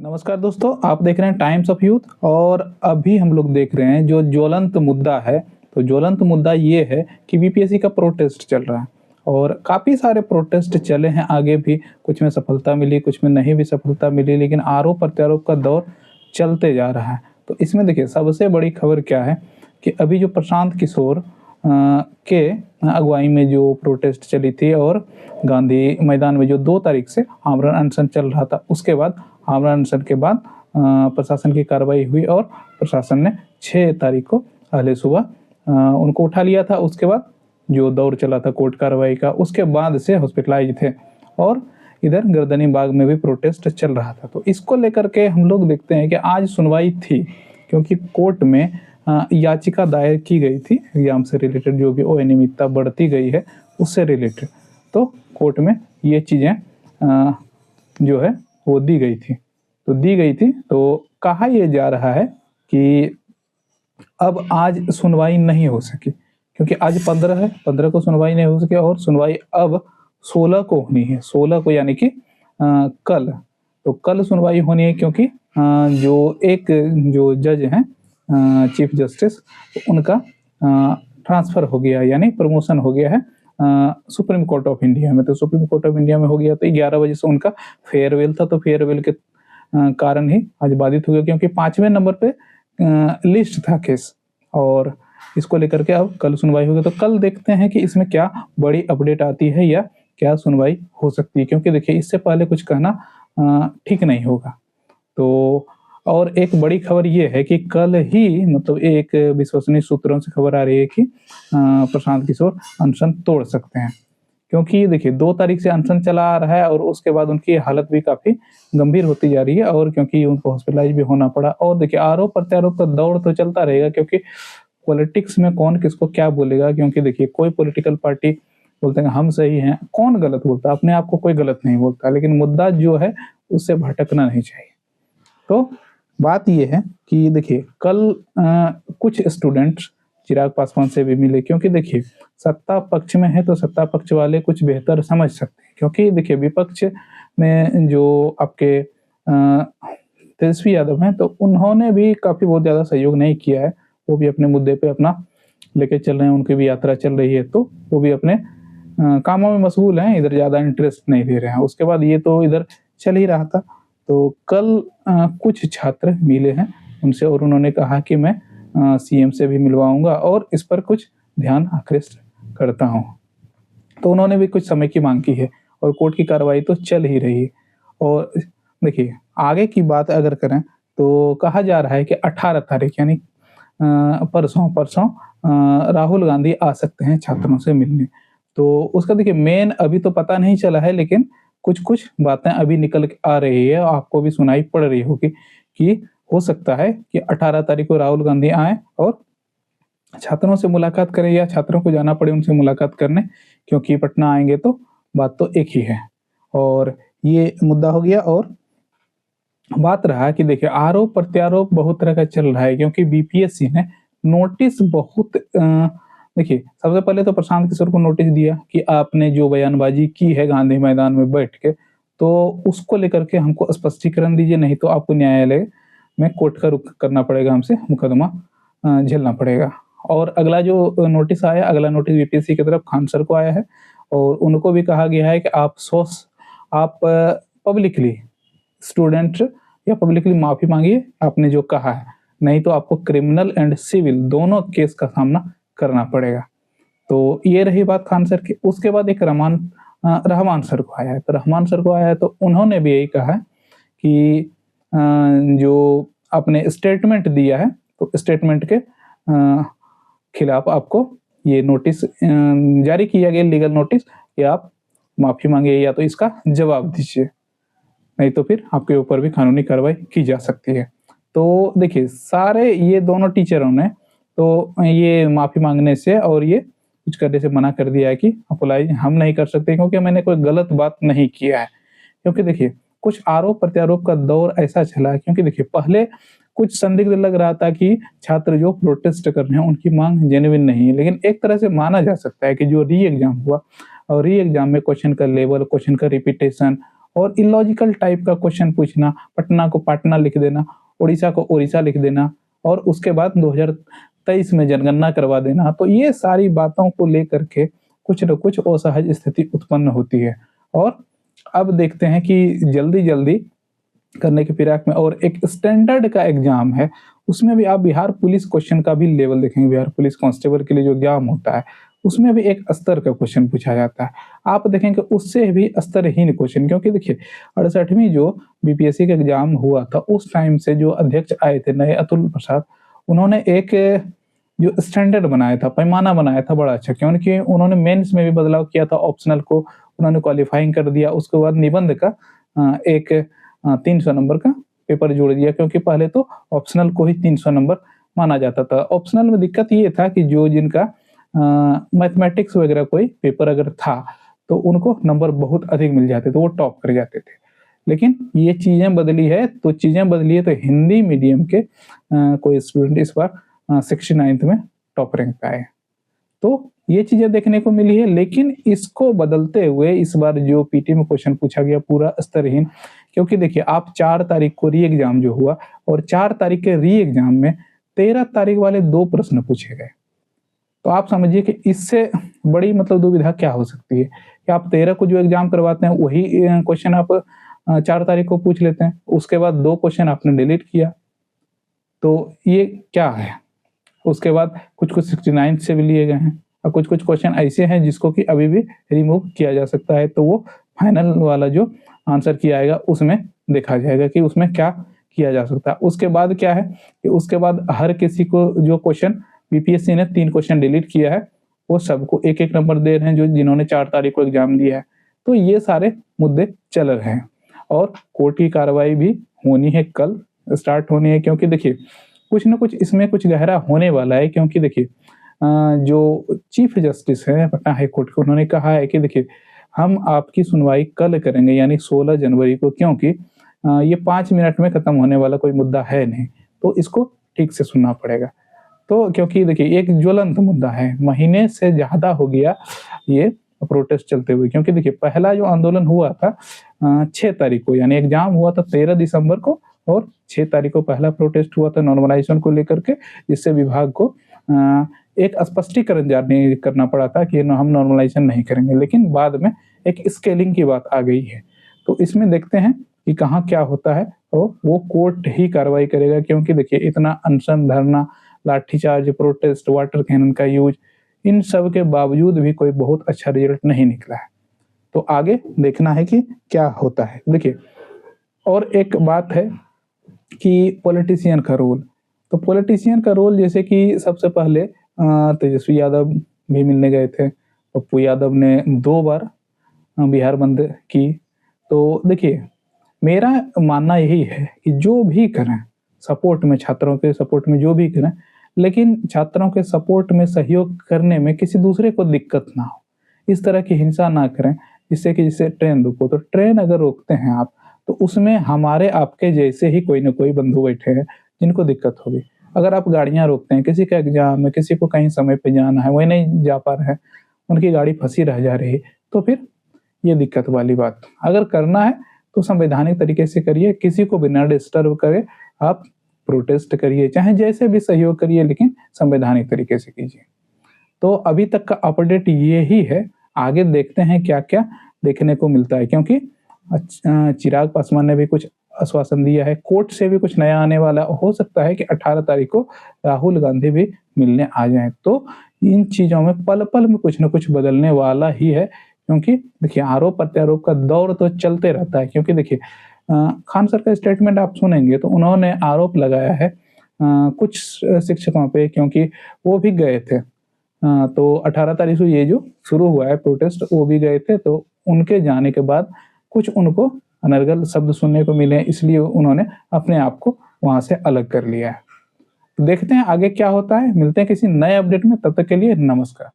नमस्कार दोस्तों, आप देख रहे हैं टाइम्स ऑफ यूथ और अभी हम लोग देख रहे हैं जो ज्वलंत मुद्दा है। तो ज्वलंत मुद्दा ये है कि बीपीएससी का प्रोटेस्ट चल रहा है और काफ़ी सारे प्रोटेस्ट चले हैं आगे भी, कुछ में सफलता मिली, कुछ में नहीं भी सफलता मिली, लेकिन आरोप प्रत्यारोप का दौर चलते जा रहा है। तो इसमें देखिए सबसे बड़ी खबर क्या है कि अभी जो प्रशांत किशोर के अगुवाई में जो प्रोटेस्ट चली थी और गांधी मैदान में जो 2 तारीख से आमरण अनशन चल रहा था, उसके बाद आमरण अनशन के बाद प्रशासन की कार्रवाई हुई और प्रशासन ने 6 तारीख को पहले सुबह उनको उठा लिया था। उसके बाद जो दौर चला था कोर्ट कार्रवाई का, उसके बाद से हॉस्पिटलाइज थे और इधर गर्दनी बाग में भी प्रोटेस्ट चल रहा था। तो इसको लेकर के हम लोग देखते हैं कि आज सुनवाई थी, क्योंकि कोर्ट में याचिका दायर की गई थी एग्जाम से रिलेटेड, जो भी अनियमितता बढ़ती गई है उससे रिलेटेड। तो कोर्ट में ये चीज़ें जो है वो दी गई थी। तो कहा यह जा रहा है कि अब आज सुनवाई नहीं हो सकी, क्योंकि आज 15 है, 15 को सुनवाई नहीं हो सकी और सुनवाई अब 16 को होनी है, 16 को यानी कि कल। तो कल सुनवाई होनी है, क्योंकि जो जज हैं चीफ जस्टिस, उनका ट्रांसफ़र हो गया, यानी प्रमोशन हो गया है सुप्रीम कोर्ट ऑफ इंडिया में। तो सुप्रीम कोर्ट ऑफ इंडिया में हो गया तो 11 बजे से उनका फेयरवेल था। तो फेयरवेल के कारण ही आज बाधित हो गया, क्योंकि 5वें नंबर पे लिस्ट था केस और इसको लेकर के अब कल सुनवाई होगी। तो कल देखते हैं कि इसमें क्या बड़ी अपडेट आती है या क्या सुनवाई हो सकती है, क्योंकि देखिए इससे पहले कुछ कहना ठीक नहीं होगा। तो और एक बड़ी खबर ये है कि कल ही, मतलब एक विश्वसनीय सूत्रों से खबर आ रही है कि प्रशांत किशोर अनशन तोड़ सकते हैं, क्योंकि देखिए 2 तारीख से अनशन चला आ रहा है और उसके बाद उनकी हालत भी काफ़ी गंभीर होती जा रही है और क्योंकि उनको हॉस्पिटलाइज भी होना पड़ा। और देखिए आरोप प्रत्यारोप का दौर तो चलता रहेगा, क्योंकि पॉलिटिक्स में कौन किसको क्या बोलेगा, क्योंकि देखिए कोई पॉलिटिकल पार्टी बोलते हैं हम सही हैं, कौन गलत बोलता है, अपने आप को कोई गलत नहीं बोलता, लेकिन मुद्दा जो है उससे भटकना नहीं चाहिए। तो बात ये है कि देखिए कल कुछ स्टूडेंट्स चिराग पासवान से भी मिले, क्योंकि देखिए सत्ता पक्ष में है तो सत्ता पक्ष वाले कुछ बेहतर समझ सकते हैं, क्योंकि देखिए विपक्ष में जो आपके तेजस्वी यादव हैं, तो उन्होंने भी काफ़ी बहुत ज़्यादा सहयोग नहीं किया है। वो भी अपने मुद्दे पे अपना लेके चल रहे हैं, उनकी भी यात्रा चल रही है, तो वो भी अपने कामों में मशगूल हैं, इधर ज़्यादा इंटरेस्ट नहीं दे रहे हैं। उसके बाद ये तो इधर चल ही रहा था। तो कल कुछ छात्र मिले हैं उनसे और उन्होंने कहा कि मैं सीएम से भी मिलवाऊंगा और इस पर कुछ ध्यान आकृष्ट करता हूं। तो उन्होंने भी कुछ समय की मांग की है और कोर्ट की कार्रवाई तो चल ही रही है। और देखिए आगे की बात अगर करें तो कहा जा रहा है कि 18 तारीख यानी परसों राहुल गांधी आ सकते हैं छात्रों से मिलने। तो उसका देखिए मेन अभी तो पता नहीं चला है, लेकिन कुछ बातें अभी निकल के आ रही है, आपको भी सुनाई पड़ रही होगी कि हो सकता है कि 18 तारीख को राहुल गांधी आए और छात्रों से मुलाकात करें या छात्रों को जाना पड़े उनसे मुलाकात करने, क्योंकि पटना आएंगे तो बात तो एक ही है। और ये मुद्दा हो गया। और बात रहा कि देखिए आरोप प्रत्यारोप बहुत तरह का चल रहा है, क्योंकि बीपीएससी ने नोटिस बहुत देखिए सबसे पहले तो प्रशांत किशोर को नोटिस दिया कि आपने जो बयानबाजी की है गांधी मैदान में बैठ के, तो उसको लेकर के हमको स्पष्टीकरण दीजिए, नहीं तो आपको न्यायालय में कोर्ट का रुख करना पड़ेगा, हमसे मुकदमा झेलना पड़ेगा। और अगला जो नोटिस आया, अगला नोटिस बीपीएससी की तरफ खान सर को आया है और उनको भी कहा गया है कि आप पब्लिकली स्टूडेंट या पब्लिकली माफ़ी मांगिए आपने जो कहा है, नहीं तो आपको क्रिमिनल एंड सिविल दोनों केस का सामना करना पड़ेगा। तो ये रही बात खान सर की। उसके बाद एक रहमान सर को आया है। तो रहमान सर को आया है तो उन्होंने भी यही कहा है कि जो आपने स्टेटमेंट दिया है, तो स्टेटमेंट के खिलाफ आपको ये नोटिस जारी किया गया, लीगल नोटिस, कि आप माफ़ी मांगिए या तो इसका जवाब दीजिए, नहीं तो फिर आपके ऊपर भी कानूनी कार्रवाई की जा सकती है। तो देखिए सारे ये दोनों टीचरों ने तो ये माफ़ी मांगने से और ये कुछ करने से मना कर दिया है कि अप्लाई हम नहीं कर सकते, क्योंकि मैंने कोई गलत बात नहीं किया है। क्योंकि देखिए कुछ आरोप प्रत्यारोप का दौर ऐसा चला है, क्योंकि देखिए पहले कुछ संदिग्ध लग रहा था कि छात्र जो प्रोटेस्ट कर रहे हैं उनकी मांग जेन्युइन नहीं है, लेकिन एक तरह से माना जा सकता है कि जो री एग्जाम हुआ और री एग्जाम में क्वेश्चन का लेवल, क्वेश्चन का रिपीटेशन और इलॉजिकल टाइप का क्वेश्चन पूछना, पटना को पाटना लिख देना, उड़ीसा को ओडिशा लिख देना और उसके बाद 2023 में जनगणना करवा देना। तो ये सारी बातों को लेकर के कुछ न कुछ असहज स्थिति उत्पन्न होती है। और अब देखते हैं कि जल्दी-जल्दी करने की फिराक में और एक स्टैंडर्ड का एग्जाम है, उसमें भी आप बिहार पुलिस क्वेश्चन का भी लेवल देखेंगे। बिहार पुलिस कांस्टेबल के लिए जो एग्जाम होता है, उसमें भी एक स्तर का क्वेश्चन पूछा जाता है। आप देखेंगे उससे भी स्तरहीन क्वेश्चन, क्योंकि देखिए 68वीं जो बीपीएससी का एग्जाम हुआ था, उस टाइम से जो अध्यक्ष आए थे नए अतुल प्रसाद, उन्होंने एक जो स्टैंडर्ड बनाया था, पैमाना बनाया था बड़ा अच्छा, क्योंकि उन्होंने मेंस में भी बदलाव किया था, ऑप्शनल को उन्होंने क्वालीफाइंग कर दिया। उसके बाद निबंध का एक 300 नंबर का पेपर जोड़ दिया, क्योंकि पहले तो ऑप्शनल को ही 300 नंबर माना जाता था। ऑप्शनल में दिक्कत ये था कि जो जिनका मैथमेटिक्स वगैरह कोई पेपर अगर था, तो उनको नंबर बहुत अधिक मिल जाते थे, वो टॉप कर जाते थे। लेकिन ये चीज़ें बदली है, तो चीज़ें बदली है तो हिंदी मीडियम के कोई स्टूडेंट इस बार 69th में टॉप रैंक पे आए। तो ये चीज़ें देखने को मिली है, लेकिन इसको बदलते हुए इस बार जो पीटी में क्वेश्चन पूछा गया पूरा स्तरहीन, क्योंकि देखिए आप 4 तारीख को री एग्जाम जो हुआ और 4 तारीख के री एग्जाम में 13 तारीख वाले 2 प्रश्न पूछे गए। तो आप समझिए कि इससे बड़ी मतलब दुविधा क्या हो सकती है कि आप 13 को जो एग्जाम करवाते हैं वही क्वेश्चन आप 4 तारीख को पूछ लेते हैं, उसके बाद 2 क्वेश्चन आपने डिलीट किया, तो ये क्या है? उसके बाद कुछ-कुछ 69 से भी लिए गए हैं और कुछ-कुछ क्वेश्चन ऐसे हैं जिसको कि अभी भी रिमूव किया जा सकता है, तो वो फाइनल वाला जो आंसर किया आएगा उसमें देखा जाएगा कि उसमें क्या किया जा सकता है। उसके बाद क्या है कि उसके बाद हर किसी को जो क्वेश्चन बीपीएससी ने 3 क्वेश्चन डिलीट किया है, वो सबको 1-1 नंबर दे रहे हैं जो जिन्होंने 4 तारीख को एग्जाम दिया है। तो ये सारे मुद्दे चल रहे हैं और कोर्ट की कार्रवाई भी होनी है, कल स्टार्ट होनी है, क्योंकि देखिए कुछ न कुछ इसमें कुछ गहरा होने वाला है। क्योंकि देखिए जो चीफ जस्टिस हैं पटना हाई कोर्ट के, उन्होंने कहा है कि देखिए हम आपकी सुनवाई कल करेंगे यानी 16 जनवरी को, क्योंकि ये 5 मिनट में खत्म होने वाला कोई मुद्दा है नहीं, तो इसको ठीक से सुनना पड़ेगा। तो क्योंकि देखिए एक ज्वलंत मुद्दा है, महीने से ज़्यादा हो गया ये प्रोटेस्ट चलते हुए, क्योंकि देखिए पहला जो आंदोलन हुआ था 6 तारीख को, यानी एग्जाम हुआ था 13 दिसंबर को और 6 तारीख को पहला प्रोटेस्ट हुआ था नॉर्मलाइजेशन को लेकर के, जिससे विभाग को एक स्पष्टीकरण जारी करना पड़ा था कि हम नॉर्मलाइजेशन नहीं करेंगे, लेकिन बाद में एक स्केलिंग की बात आ गई है। तो इसमें देखते हैं कि कहाँ क्या होता है और वो कोर्ट ही कार्रवाई करेगा, क्योंकि देखिए इतना अनशन, धरना, लाठीचार्ज, प्रोटेस्ट, वाटर कैनन का यूज, इन सब के बावजूद भी कोई बहुत अच्छा रिजल्ट नहीं निकला है। तो आगे देखना है कि क्या होता है। देखिए और एक बात है कि पॉलिटिशियन का रोल, तो पॉलिटिशियन का रोल जैसे कि सबसे पहले तेजस्वी यादव भी मिलने गए थे, पप्पू यादव ने 2 बार बिहार बंद की। तो देखिए मेरा मानना यही है कि जो भी करें सपोर्ट में, छात्रों के सपोर्ट में जो भी करें, लेकिन छात्रों के सपोर्ट में सहयोग करने में किसी दूसरे को दिक्कत ना हो, इस तरह की हिंसा ना करें जिससे कि जिससे ट्रेन रुको। तो ट्रेन अगर रोकते हैं आप, तो उसमें हमारे आपके जैसे ही कोई ना कोई बंधु बैठे हैं जिनको दिक्कत होगी। अगर आप गाड़ियाँ रोकते हैं, किसी का एग्जाम है, किसी को कहीं समय पे जाना है, वही नहीं जा पा रहे हैं, उनकी गाड़ी फंसी रह जा रही है, तो फिर ये दिक्कत वाली बात। अगर करना है तो संवैधानिक तरीके से करिए, किसी को बिना डिस्टर्ब करे आप प्रोटेस्ट करिए, चाहे जैसे भी सहयोग करिए, लेकिन संवैधानिक तरीके से कीजिए। तो अभी तक का अपडेट ये ही है, आगे देखते हैं क्या-क्या देखने को मिलता है, क्योंकि चिराग पासवान ने भी कुछ आश्वासन दिया है, कोर्ट से भी कुछ नया आने वाला, हो सकता है कि 18 तारीख को राहुल गांधी भी मिलने आ जाएँ। तो इन चीज़ों में पल-पल में कुछ न कुछ बदलने वाला ही है, क्योंकि देखिए आरोप-प्रत्यारोप का दौर तो चलते रहता है। क्योंकि देखिए खान सर का स्टेटमेंट आप सुनेंगे तो उन्होंने आरोप लगाया है कुछ शिक्षकों पे, क्योंकि वो भी गए थे। तो 18 तारीख से ये जो शुरू हुआ है प्रोटेस्ट, वो भी गए थे, तो उनके जाने के बाद कुछ उनको अनर्गल शब्द सुनने को मिले, इसलिए उन्होंने अपने आप को वहाँ से अलग कर लिया है। तो देखते हैं आगे क्या होता है, मिलते हैं किसी नए अपडेट में, तब तक के लिए नमस्कार।